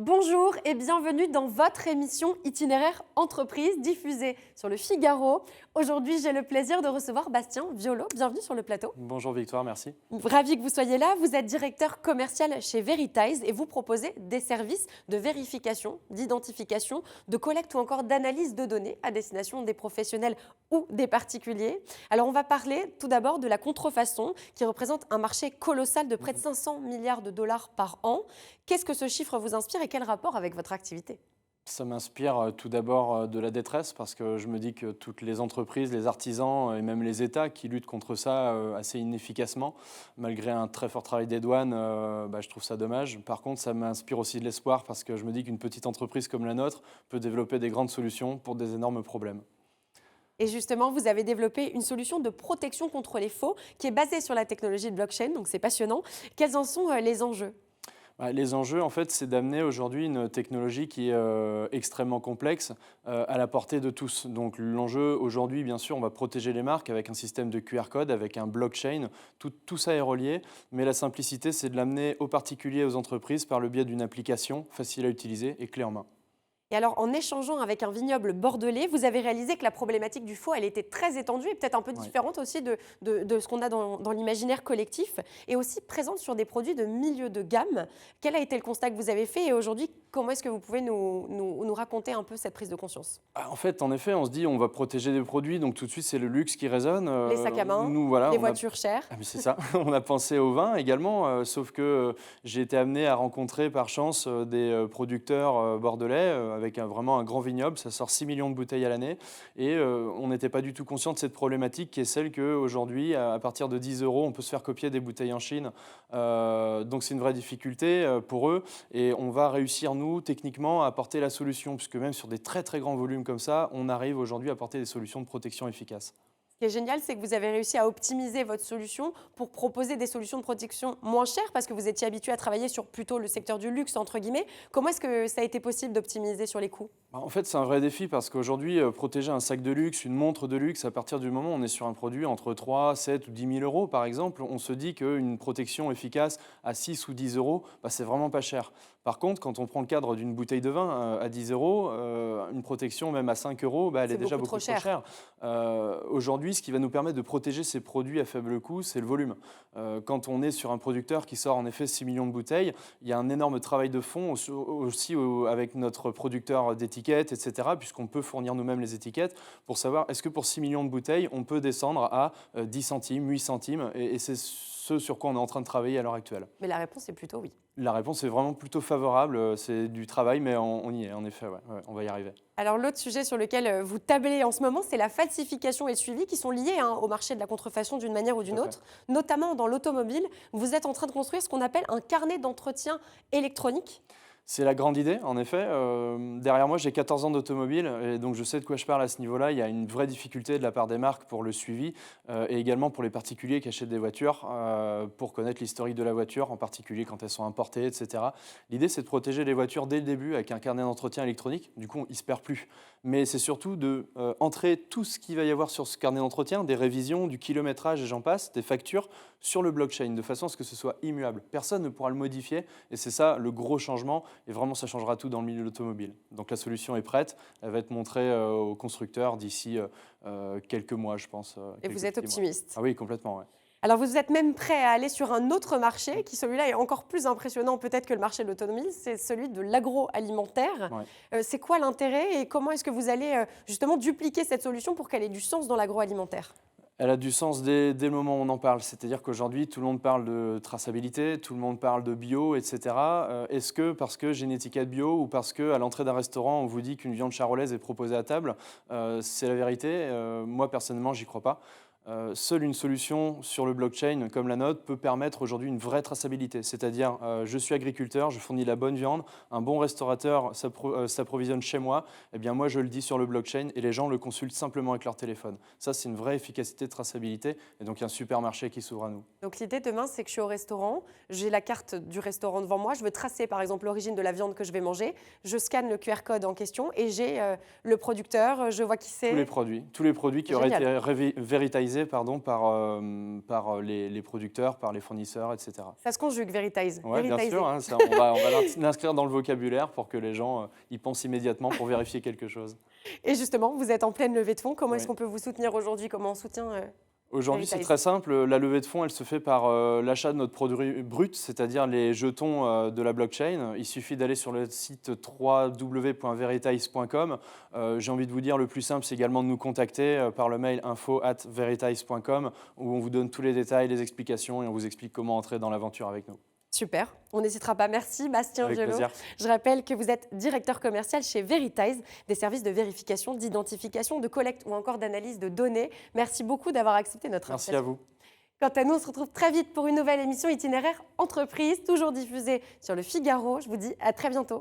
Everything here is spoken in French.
Bonjour et bienvenue dans votre émission Itinéraire Entreprise diffusée sur le Figaro. Aujourd'hui, j'ai le plaisir de recevoir Bastien Violo. Bienvenue sur le plateau. Bonjour Victoire, merci. Ravi que vous soyez là. Vous êtes directeur commercial chez Veritize et vous proposez des services de vérification, d'identification, de collecte ou encore d'analyse de données à destination des professionnels ou des particuliers. Alors, on va parler tout d'abord de la contrefaçon qui représente un marché colossal de près de 500 milliards de dollars par an. Qu'est-ce que ce chiffre vous inspire et quel rapport avec votre activité ? Ça m'inspire tout d'abord de la détresse parce que je me dis que toutes les entreprises, les artisans et même les États qui luttent contre ça assez inefficacement, malgré un très fort travail des douanes, je trouve ça dommage. Par contre, ça m'inspire aussi de l'espoir parce que je me dis qu'une petite entreprise comme la nôtre peut développer des grandes solutions pour des énormes problèmes. Et justement, vous avez développé une solution de protection contre les faux qui est basée sur la technologie de blockchain, donc c'est passionnant. Quels en sont les enjeux ? Les enjeux, en fait, c'est d'amener aujourd'hui une technologie qui est extrêmement complexe à la portée de tous. Donc l'enjeu aujourd'hui, bien sûr, on va protéger les marques avec un système de QR code, avec un blockchain. Tout ça est relié, mais la simplicité, c'est de l'amener aux particuliers et aux entreprises par le biais d'une application facile à utiliser et clé en main. Et alors, en échangeant avec un vignoble bordelais, vous avez réalisé que la problématique du faux, elle était très étendue et peut-être un peu différente aussi de ce qu'on a dans l'imaginaire collectif et aussi présente sur des produits de milieu de gamme. Quel a été le constat que vous avez fait et aujourd'hui, comment est-ce que vous pouvez nous raconter un peu cette prise de conscience ? En fait, en effet, on se dit on va protéger des produits, donc tout de suite c'est le luxe qui résonne. Les sacs à main, Nous, voilà, les voitures chères. Ah, mais c'est ça, on a pensé au vin également, sauf que j'ai été amené à rencontrer par chance des producteurs bordelais avec vraiment un grand vignoble, ça sort 6 millions de bouteilles à l'année et on n'était pas du tout conscient de cette problématique qui est celle qu'aujourd'hui, à partir de 10 euros, on peut se faire copier des bouteilles en Chine. Donc c'est une vraie difficulté pour eux et on va réussir, nous, techniquement, à apporter la solution, puisque même sur des très très grands volumes comme ça, on arrive aujourd'hui à apporter des solutions de protection efficaces. Ce qui est génial, c'est que vous avez réussi à optimiser votre solution pour proposer des solutions de protection moins chères parce que vous étiez habitué à travailler sur plutôt le secteur du luxe, entre guillemets. Comment est-ce que ça a été possible d'optimiser sur les coûts ? En fait, c'est un vrai défi parce qu'aujourd'hui, protéger un sac de luxe, une montre de luxe, à partir du moment où on est sur un produit entre 3, 7 ou 10 000 euros, par exemple, on se dit qu'une protection efficace à 6 ou 10 euros, c'est vraiment pas cher. Par contre, quand on prend le cadre d'une bouteille de vin à 10 euros, une protection même à 5 euros, elle est déjà beaucoup trop chère. Aujourd'hui, ce qui va nous permettre de protéger ces produits à faible coût, c'est le volume. Quand on est sur un producteur qui sort en effet 6 millions de bouteilles, il y a un énorme travail de fond aussi avec notre producteur d'étiquettes, etc., puisqu'on peut fournir nous-mêmes les étiquettes pour savoir est-ce que pour 6 millions de bouteilles, on peut descendre à 10 centimes, 8 centimes, et c'est ce sur quoi on est en train de travailler à l'heure actuelle. Mais la réponse est plutôt oui. La réponse est vraiment plutôt favorable, c'est du travail, mais on y est, en effet, on va y arriver. Alors l'autre sujet sur lequel vous tablez en ce moment, c'est la falsification et le suivi qui sont liés au marché de la contrefaçon d'une manière ou d'une autre, notamment dans l'automobile. Vous êtes en train de construire ce qu'on appelle un carnet d'entretien électronique. C'est la grande idée, en effet. Derrière moi, j'ai 14 ans d'automobile et donc je sais de quoi je parle à ce niveau-là. Il y a une vraie difficulté de la part des marques pour le suivi et également pour les particuliers qui achètent des voitures pour connaître l'historique de la voiture, en particulier quand elles sont importées, etc. L'idée, c'est de protéger les voitures dès le début avec un carnet d'entretien électronique. Du coup, il ne se perd plus. Mais c'est surtout d'entrer tout ce qu'il va y avoir sur ce carnet d'entretien, des révisions, du kilométrage et j'en passe, des factures, sur le blockchain, de façon à ce que ce soit immuable. Personne ne pourra le modifier et c'est ça le gros changement. Et vraiment, ça changera tout dans le milieu de l'automobile. Donc la solution est prête. Elle va être montrée aux constructeurs d'ici quelques mois, je pense. Et vous êtes optimiste ? Ah oui, complètement, ouais. Alors vous êtes même prêt à aller sur un autre marché qui, celui-là, est encore plus impressionnant peut-être que le marché de l'automobile, c'est celui de l'agroalimentaire. Ouais. C'est quoi l'intérêt et comment est-ce que vous allez justement dupliquer cette solution pour qu'elle ait du sens dans l'agroalimentaire ? Elle a du sens dès le moment où on en parle. C'est-à-dire qu'aujourd'hui, tout le monde parle de traçabilité, tout le monde parle de bio, etc. Est-ce que parce que j'ai une étiquette bio ou parce qu'à l'entrée d'un restaurant, on vous dit qu'une viande charolaise est proposée à table, c'est la vérité ? Moi, personnellement, j'y crois pas. Seule une solution sur le blockchain comme la nôtre peut permettre aujourd'hui une vraie traçabilité. C'est-à-dire, je suis agriculteur, je fournis la bonne viande, un bon restaurateur s'approvisionne chez moi, eh bien moi je le dis sur le blockchain et les gens le consultent simplement avec leur téléphone. Ça, c'est une vraie efficacité de traçabilité et donc il y a un super marché qui s'ouvre à nous. Donc l'idée demain, c'est que je suis au restaurant, j'ai la carte du restaurant devant moi, je veux tracer par exemple l'origine de la viande que je vais manger, je scanne le QR code en question et j'ai le producteur, je vois qui c'est. Tous les produits qui auraient été véritisés valorisé par les producteurs, par les fournisseurs, etc. Ça se conjugue, Veritize. Oui, bien Veritiser. sûr, hein, ça, on va l'inscrire dans le vocabulaire pour que les gens y pensent immédiatement pour vérifier quelque chose. Et justement, vous êtes en pleine levée de fonds. Comment est-ce Oui. qu'on peut vous soutenir aujourd'hui? Comment on soutient Aujourd'hui, c'est Veritize. très simple. La levée de fonds, elle se fait par l'achat de notre produit brut, c'est-à-dire les jetons de la blockchain. Il suffit d'aller sur le site www.veritize.com. J'ai envie de vous dire, le plus simple, c'est également de nous contacter par le mail info@veritize.com où on vous donne tous les détails, les explications et on vous explique comment entrer dans l'aventure avec nous. Super, on n'hésitera pas. Merci Bastien Avec Violo. plaisir. Je rappelle que vous êtes directeur commercial chez Veritize, des services de vérification, d'identification, de collecte ou encore d'analyse de données. Merci beaucoup d'avoir accepté notre Merci invitation. à vous. Quant à nous, on se retrouve très vite pour une nouvelle émission Itinéraire Entreprise, toujours diffusée sur le Figaro. Je vous dis à très bientôt.